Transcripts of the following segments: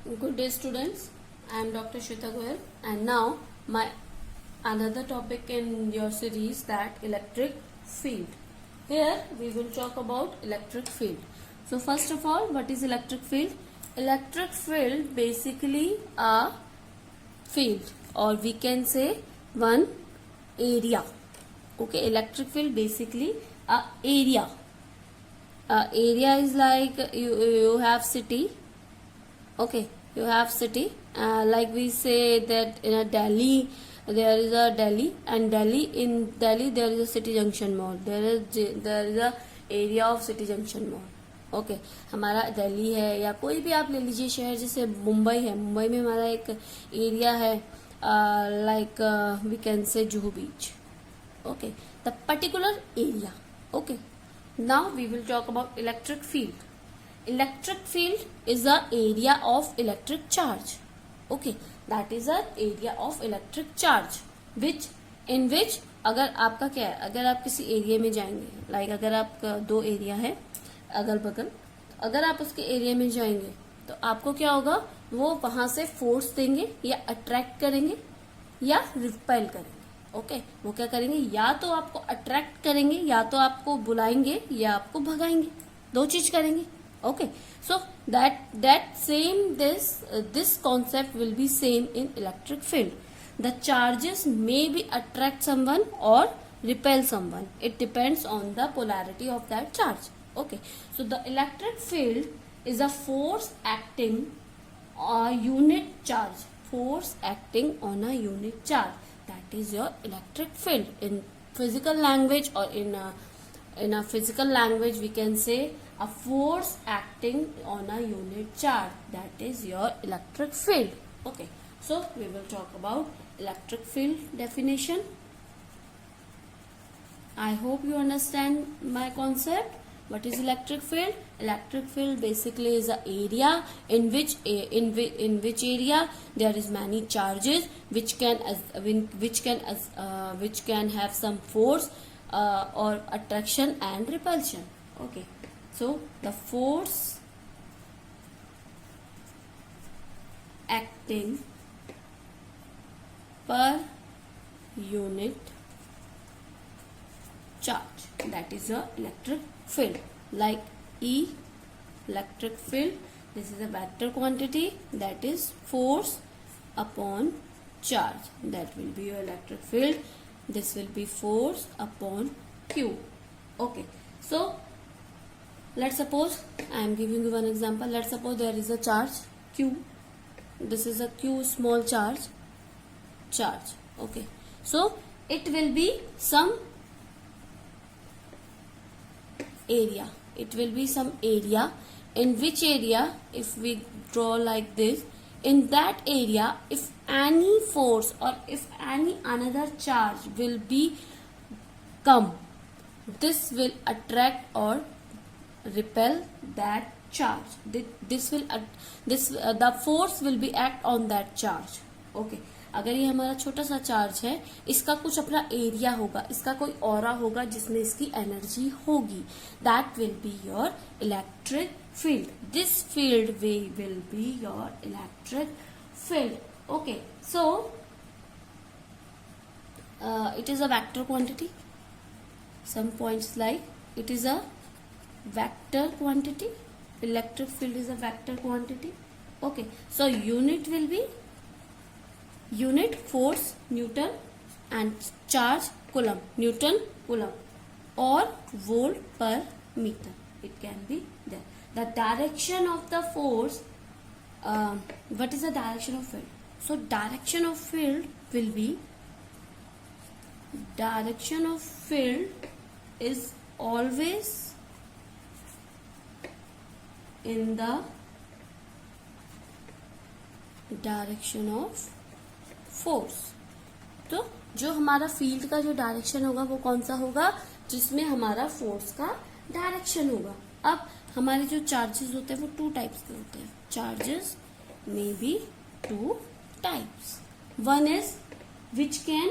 Good day, students. I am Dr. Shweta Goyal, and now my another topic in your series, that electric field. Here we will talk about electric field. So first of all, what is electric field? Electric field basically a field, or we can say one area. Okay, electric field basically a area. Area is like you have city. Okay, you have city, like we say that in a Delhi there is a Delhi, and in Delhi there is a city junction mall. There is a area of city junction mall. Okay हमारा दिल्ली है या कोई भी आप ले लीजिए शहर, जैसे मुंबई है, मुंबई में हमारा एक एरिया है like we can say Juhu beach. Okay, the particular area. Okay, now we will talk about electric field. Electric field is the area of electric charge. Okay, that is the area of electric charge in which अगर आपका क्या है, अगर आप किसी area में जाएंगे, like अगर आपका दो एरिया है अगल बगल, अगर आप उसके एरिया में जाएंगे तो आपको क्या होगा, वो वहां से फोर्स देंगे या अट्रैक्ट करेंगे या रिपेल करेंगे. ओके, वो क्या करेंगे, या तो आपको अट्रैक्ट करेंगे, या तो आपको बुलाएंगे, या आपको भगाएंगे. दो चीज करेंगे. Okay, so that same this concept will be same in electric field. The charges may be attract someone or repel someone. It depends on the polarity of that charge. Okay, so the electric field is a force acting on a unit charge. Force acting on a unit charge. That is your electric field. In physical language, or in a physical language, we can say a force acting on a unit charge. That is your electric field. Okay, so we will talk about electric field definition. I hope you understand my concept. What is electric field? Electric field basically is an area in which area there is many charges which can have some force or attraction and repulsion. Okay, so the force acting per unit charge, that is a electric field. Like E, electric field, this is a vector quantity, that is force upon charge. That will be your electric field. This will be force upon Q. Okay, so let's suppose I am giving you one example. Let's suppose there is a charge Q. This is a Q small charge. Okay, so it will be some area. It will be some area. In which area, if we draw like this, in that area, if any force or if any another charge will be come, this will attract or repel that charge. The force will be act on that charge. Okay, अगर ये हमारा छोटा सा charge है, इसका कुछ अपना area होगा, इसका कोई ऑरा होगा जिसमें इसकी एनर्जी होगी. That will be your electric field. This field will be your electric field. Okay, so it is a vector quantity. Some points like it is a vector quantity. Electric field is a vector quantity. Okay, so unit will be unit force Newton and charge Coulomb, Newton Coulomb, or volt per meter. It can be there. The direction of the force, what is the direction of field? So direction of field will be, direction of field is always in the direction of force. तो जो हमारा field का जो direction होगा वो कौन सा होगा, जिसमें हमारा फोर्स का डायरेक्शन होगा. अब हमारे जो चार्जेस होते हैं वो टू टाइप्स के होते हैं. Charges may be two types. One is which can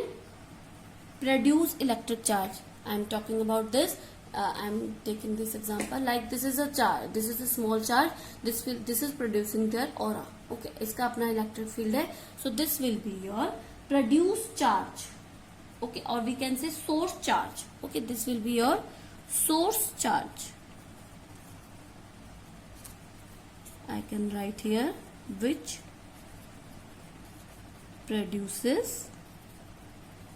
produce electric charge. I am talking about this. I'm taking this example like this is a charge, this is a small charge, this is producing their aura. Okay, इसका अपना electric field है, so this will be your produced charge. Okay, or we can say source charge. Okay, this will be your source charge. I can write here which produces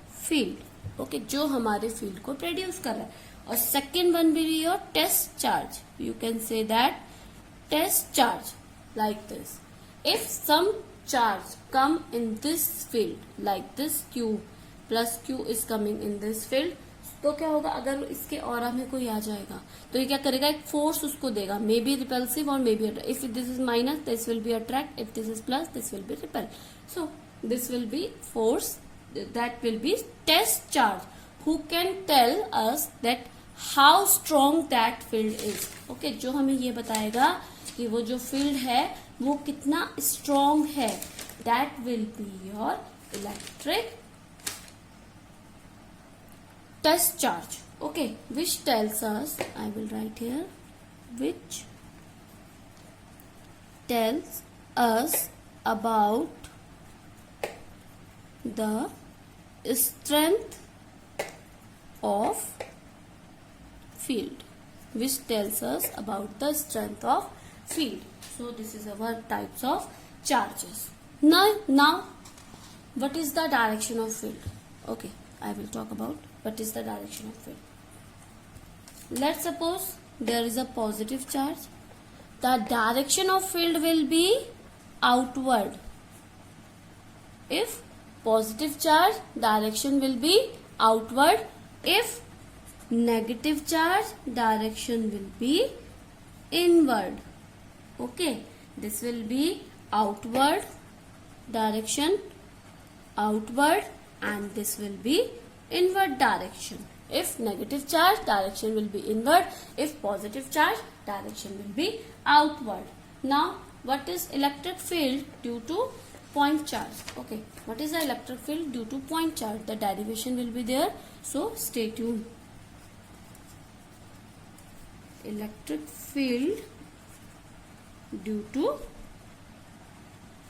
field. Okay, जो हमारे field को produce कर रहा है. और second one will be your test charge. You can say that test charge like this. If some charge come in this field like this Q plus Q is coming in this field, तो क्या होगा, अगर इसके aura में कोई आ जाएगा तो ये क्या करेगा, एक फोर्स उसको देगा, मे बी रिपल्सिव और may be, if this is minus this will be attract, if this is plus this will be repel. So this will be force, that will be test charge who can tell us that how strong that field is. Okay, जो हमें ये बताएगा कि वो जो field है वो कितना strong है, that will be your electric test charge. Okay, which tells us, I will write here, which tells us about the strength of field, which tells us about the strength of field. So this is our types of charges. Now what is the direction of field? Okay, I will talk about what is the direction of field. Let's suppose there is a positive charge. The direction of field will be outward. If positive charge, direction will be outward. If negative charge, direction will be inward. Okay, this will be outward direction, outward, and this will be inward direction. If negative charge, direction will be inward. If positive charge, direction will be outward. Now, what is electric field due to point charge? Okay, what is the electric field due to point charge? The derivation will be there, so stay tuned. Electric field due to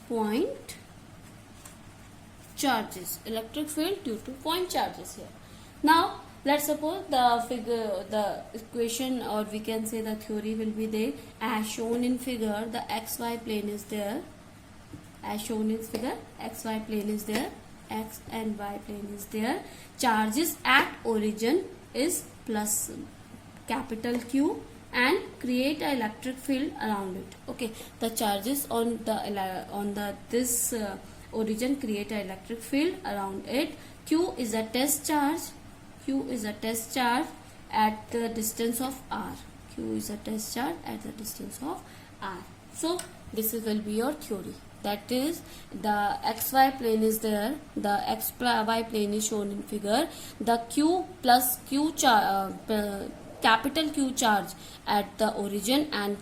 point charges. Electric field due to point charges here. Now let's suppose the equation, or we can say the theory will be there as shown in figure. The xy plane is there. As shown in figure, xy plane is there, x and y plane is there. Charges at origin is plus capital Q and create an electric field around it. Okay, the charges on this origin create an electric field around it. Q is a test charge. Q is a test charge at the distance of r. Q is a test charge at the distance of r. So this will be your theory. That is, the xy plane is there, the xy plane is shown in figure. The Q plus Q capital Q charge at the origin, and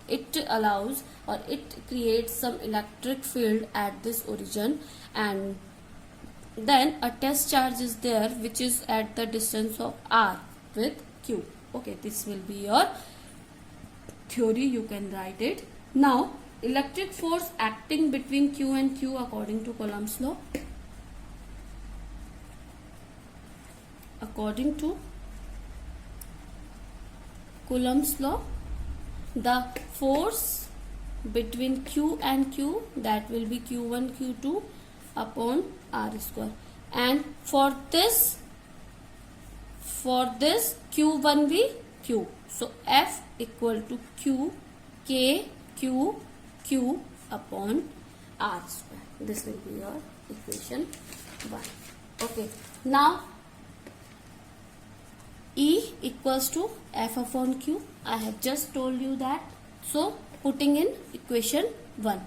it allows or it creates some electric field at this origin, and then a test charge is there which is at the distance of r with Q. Okay, this will be your theory. You can write it. Now, electric force acting between Q and Q according to Coulomb's law. According to Coulomb's law, the force between Q and Q, that will be Q1 Q2 upon r square, and for this Q1 be Q. So F equal to Q K Q Q upon r square. This will be your equation 1. Okay, now E equals to F upon Q. I have just told you that. So putting in equation 1.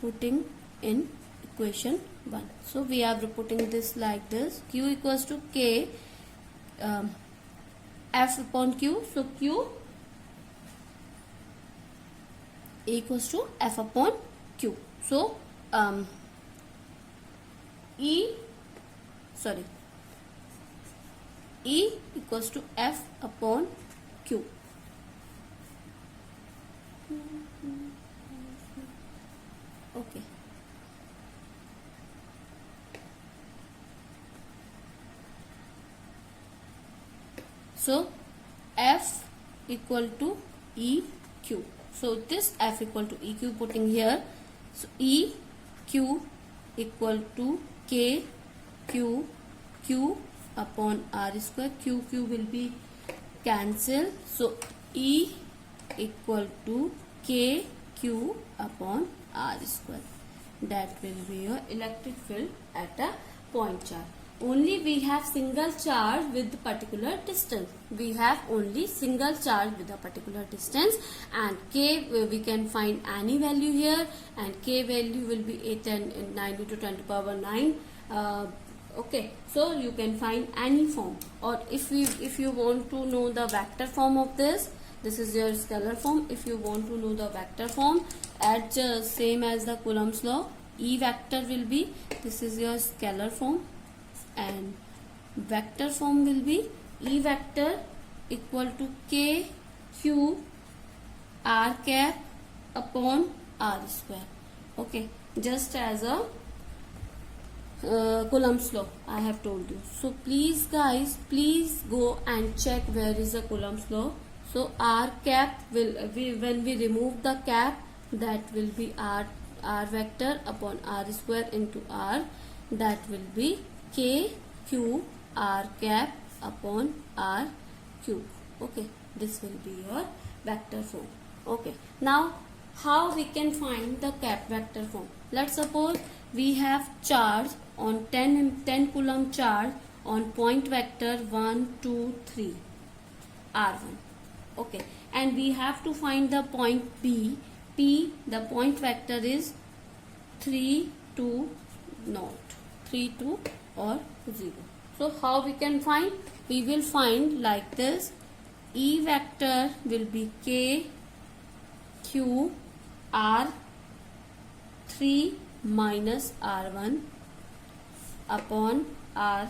Putting in equation 1. So we are putting this like this. Q equals to K F upon Q. So Q equals to F upon Q. So E equals to F upon Q. Okay. So F equal to EQ. So this F equal to EQ putting here. So EQ equal to K Q Q upon R square. Q will be cancel. So E equal to K Q upon R square. That will be your electric field at a point charge. Only we have single charge with particular distance. We have only single charge with a particular distance, and K we can find any value here, and K value will be 8 and 9 to 10 to power 9. Okay, so you can find any form, or if you want to know the vector form of this is your scalar form. If you want to know the vector form, at same as the Coulomb's law, E vector will be, this is your scalar form, and vector form will be E vector equal to K Q R cap upon R square. Okay, just as a Coulomb's law I have told you. So please guys, please go and check where is the Coulomb's law. So R cap will, when we remove the cap, that will be R vector upon R square into R. That will be K Q R cap upon R cube. Okay, this will be your vector form. Okay, now how we can find the cap vector form? Let's suppose we have charge on 10 coulomb charge on point vector 1 2 3 R1. Okay, and we have to find the point P. The point vector is 3 2 0, 3 2 or 0. So how we can find? We will find like this. E vector will be K Q R 3 minus R1 upon R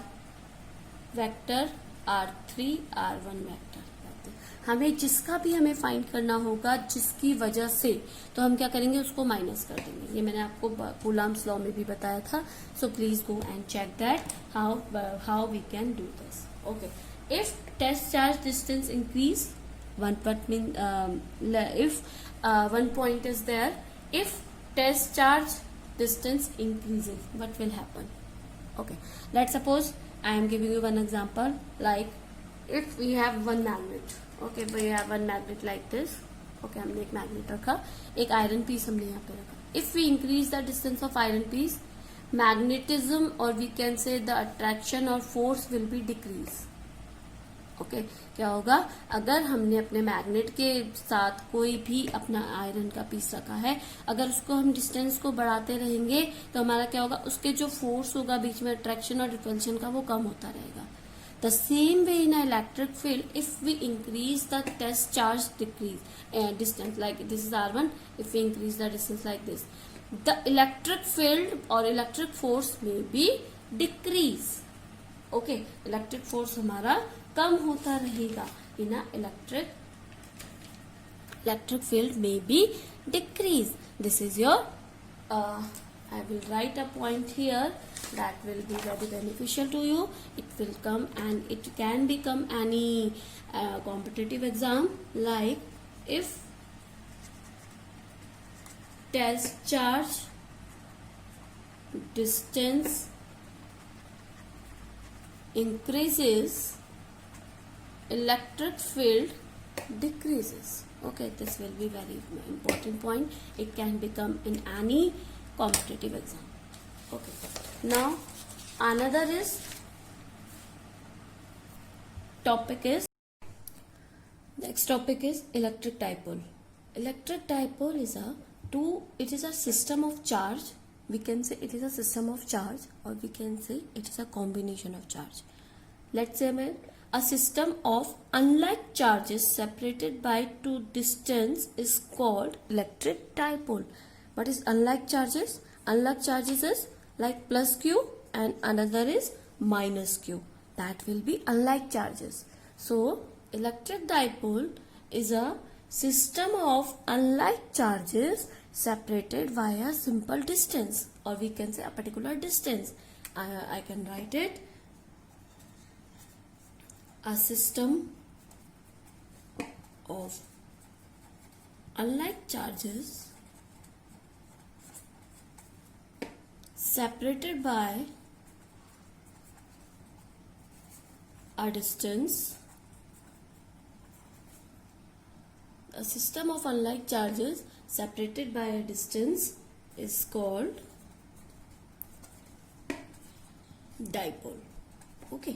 vector R3 R1 vector. हमें जिसका भी हमें find करना होगा, जिसकी वजह से, तो हम क्या करेंगे, उसको माइनस कर देंगे. ये मैंने आपको कूलम्स लॉ में भी बताया था. So please go and check that how we can do this. Okay, if test charge distance increase, one point is there, if test charge distance increases, what will happen? Okay, let's suppose I am giving you one example, like if we have one magnet. Okay, we have one magnet like this. Okay, हमने एक magnet रखा, एक iron piece हमने यहाँ पे रखा. If we increase the distance of iron piece, magnetism, or we can say the attraction or force will be decrease. Okay, क्या होगा? अगर हमने अपने मैग्नेट के साथ कोई भी अपना आयरन का पीस रखा है, अगर उसको हम डिस्टेंस को बढ़ाते रहेंगे तो हमारा क्या होगा, उसके जो फोर्स होगा बीच में अट्रैक्शन और रिपल्शन का, वो कम होता रहेगा. The same way in electric field, if we increase the test charge decrease distance, like this is R1, if we increase the distance like this, the electric field और electric force में बी decrease. Okay, electric force हमारा कम होता रहेगा. इन electric field में बी decrease. This is your, I will write a point here that will be very beneficial to you. It will come and it can become any competitive exam, like if test charge distance increases, electric field decreases. Okay, this will be very important point. It can become in any competitive exam. Okay, now another next topic is electric dipole. Electric dipole is a system of charge. We can say it is a system of charge, or we can say it is a combination of charge. Let's say a system of unlike charges separated by two distance is called electric dipole. What is unlike charges? Unlike charges is like plus q and another is minus q. that will be unlike charges. So electric dipole is a system of unlike charges separated by a simple distance, or we can say a particular distance. I can write it: a system of unlike charges separated by a distance. A system of unlike charges separated by a distance is called dipole. Okay,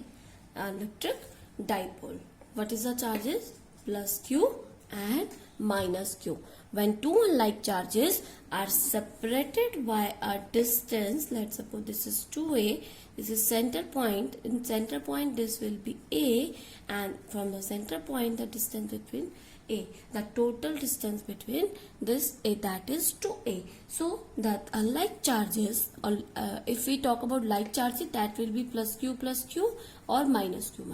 electric dipole. What is the charges? Plus q and minus q. When two unlike charges are separated by a distance, let's suppose this is 2a, this is center point. In center point this will be a, and from the center point the distance between a, the total distance between this a, that is 2a. So that unlike charges, or if we talk about like charges, that will be plus q or minus q.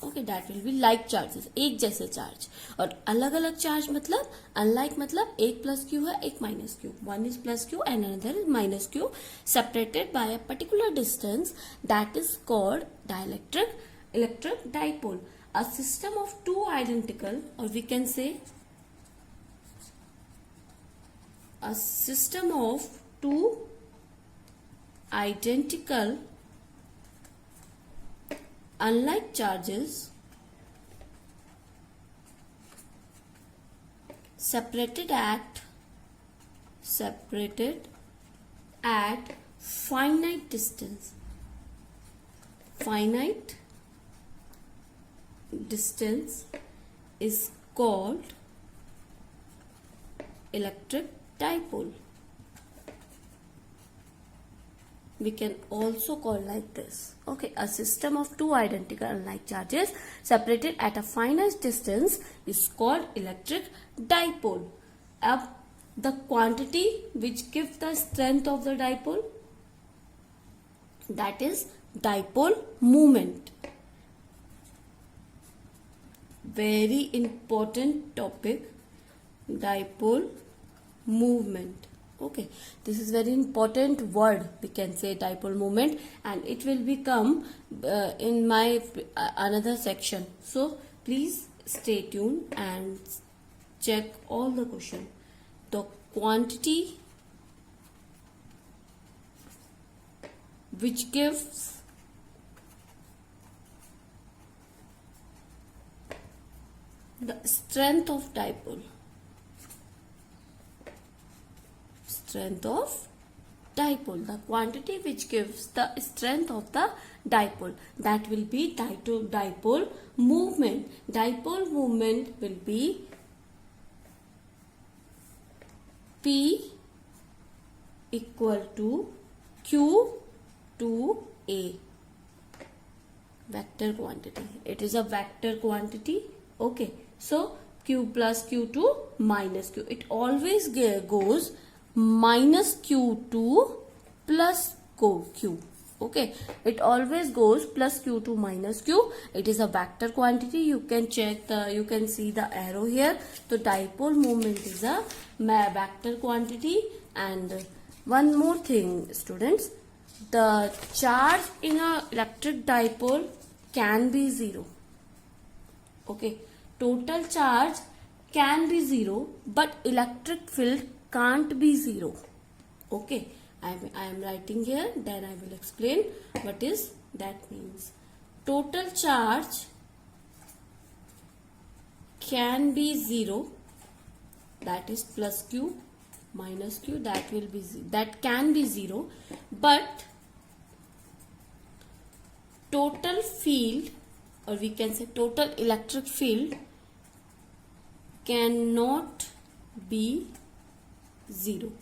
Okay, that will be like charges, एक जैसे charge. और अलग अलग charge मतलब unlike, मतलब एक plus Q है एक minus Q. One is plus Q and another is minus Q, separated by a particular distance, that is called dielectric electric dipole. A system of two identical, or we can say a system of two identical unlike charges separated at finite distance. Finite distance is called electric dipole. We can also call like this. Okay, a system of two identical unlike charges separated at a finite distance is called electric dipole. Ab the quantity which gives the strength of the dipole, that is dipole moment. Very important topic, dipole movement. Okay, this is very important word, we can say dipole moment, and it will become in my another section. So please stay tuned and check all the question. The quantity which gives the strength of dipole. Strength of dipole. The quantity which gives the strength of the dipole, that will be dipole movement. Dipole movement will be P equal to Q to A. Vector quantity. It is a vector quantity. Okay. So Q plus Q to minus Q. It always goes minus Q to plus Q. Okay, it always goes plus Q to minus Q. It is a vector quantity. You can check you can see the arrow here. So dipole moment is a vector quantity. And one more thing, students, the charge in a electric dipole can be zero. Okay, total charge can be zero, but electric field can't be zero. Okay, I am writing here, then I will explain what is that means. Total charge can be zero, that is plus Q minus Q, that will be that can be zero, but total field, or we can say total electric field, cannot be zero.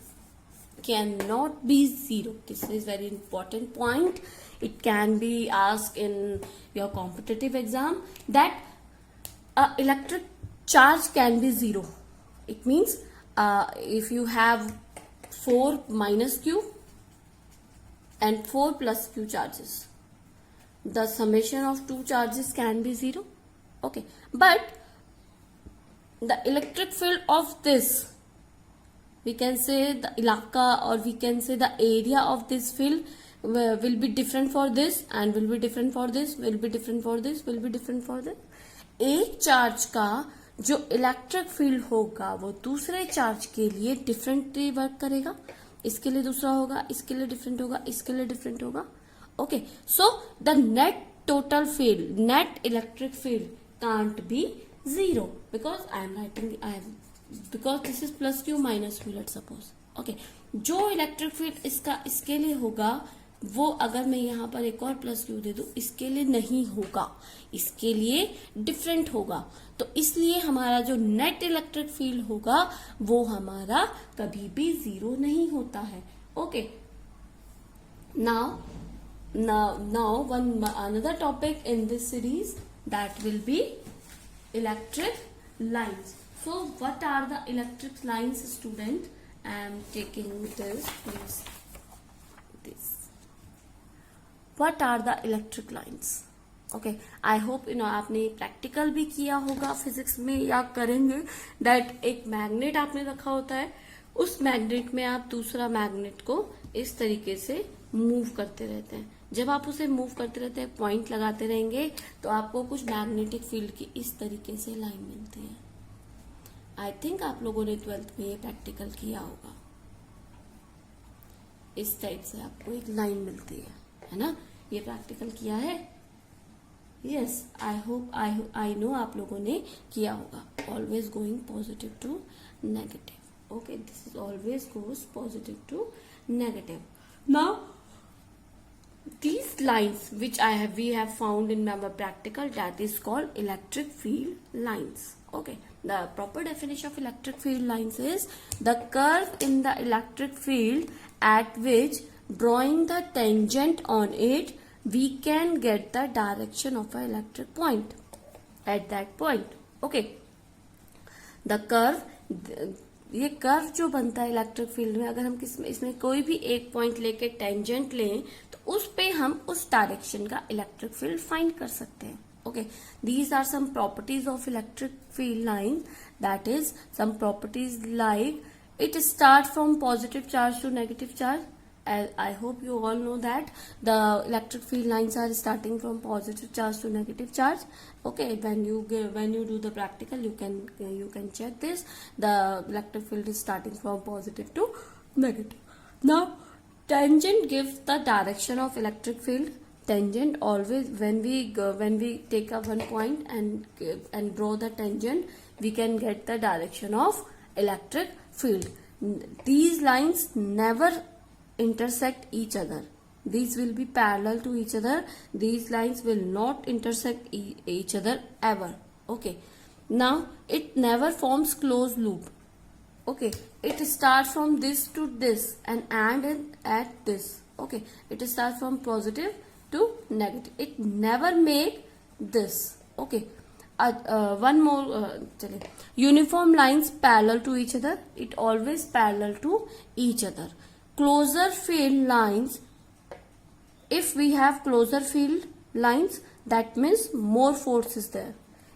Cannot be zero. This is very important point. It can be asked in your competitive exam that electric charge can be zero. It means if you have 4 minus Q and 4 plus Q charges, the summation of two charges can be zero. Okay, but the electric field of this, we can say the ilaka, or we can say the area of this field will be different for this and will be different for this, will be different for this, will be different for this. एक charge का जो electric field होगा वो दूसरे charge के लिए differently work करेगा. इसके लिए दूसरा होगा, इसके लिए डिफरेंट होगा, इसके लिए डिफरेंट होगा. Okay, so the net total field, net electric field can't be zero because because this is plus q minus q, let's suppose. Okay, जो इलेक्ट्रिक फील्ड इसके लिए होगा वो अगर मैं यहाँ पर एक और प्लस क्यू दे दूं, इसके लिए नहीं होगा, इसके लिए डिफरेंट होगा. तो इसलिए हमारा जो नेट इलेक्ट्रिक फील्ड होगा वो हमारा कभी भी जीरो नहीं होता है. Okay, now one another topic in this series that will be electric lines. So what are the electric lines, student? I am taking this, please. This. What are the electric lines? Okay, I hope आपने practical भी किया होगा physics में या करेंगे. That एक magnet आपने रखा होता है, उस मैग्नेट में आप दूसरा मैग्नेट को इस तरीके से मूव करते रहते हैं. जब आप उसे मूव करते रहते हैं, पॉइंट लगाते रहेंगे, तो आपको कुछ मैग्नेटिक फील्ड की इस तरीके से लाइन मिलती है. आई थिंक आप लोगों ने 12th में ये प्रैक्टिकल किया होगा. इस टाइप से आपको एक लाइन मिलती है ना. ये प्रैक्टिकल किया है. Yes, I hope I know आप लोगों ने किया होगा. Always going positive to negative. Okay, this is always goes positive to negative. Now these lines which we have found in our practical, that is called electric field lines. Okay, the proper definition of electric field lines is the curve in the electric field at which drawing the tangent on it we can get the direction of an electric point at that point. Okay, the curve, ये curve जो बनता है electric field में, अगर हम इसमें कोई भी एक पॉइंट लेके टेंजेंट लें तो उस पे हम उस डायरेक्शन का इलेक्ट्रिक फील्ड फाइंड कर सकते हैं. Okay, these are some properties of electric field line. That is some properties like it start from positive charge to negative charge. I hope you all know that the electric field lines are starting from positive charge to negative charge. Okay, when you do the practical, you can check this. The electric field is starting from positive to negative. Now, tangent gives the direction of electric field. Tangent always, when we take up one point and draw the tangent, we can get the direction of electric field. These lines never intersect each other. These will be parallel to each other. These lines will not intersect each other ever. Okay, now it never forms closed loop. Okay, it starts from this to this and end at this. Okay, it starts from positive to negative. It never make this. Okay, one more. Uniform lines parallel to each other. It always parallel to each other. Closer field lines, if we have closer field lines, that means more force is there.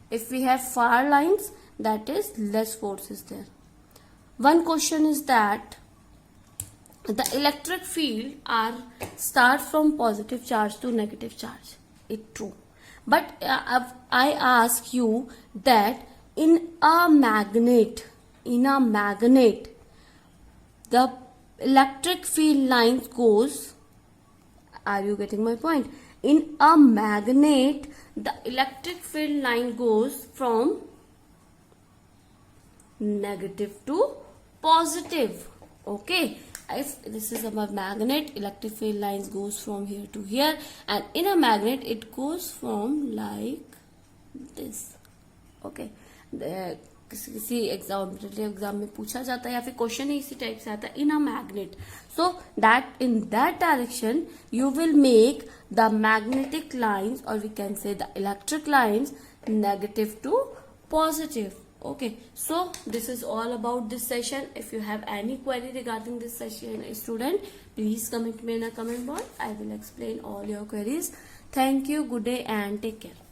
If we have far lines, that is less force is there. One question is that the electric field start from positive charge to negative charge. It's true, but I ask you that in a magnet, the electric field lines goes, are you getting my point? In a magnet, the electric field line goes from negative to positive. Okay, if this is a magnet, electric field lines goes from here to here, and in a magnet it goes from like this. Okay, किसी exam में पूछा जाता है या फिर question ही इसी type से आता है. In a magnet, so that in that direction you will make the magnetic lines, or we can say the electric lines, negative to positive. Okay, so this is all about this session. If you have any query regarding this session, student, please comment me in a comment box. I will explain all your queries. Thank you, good day and take care.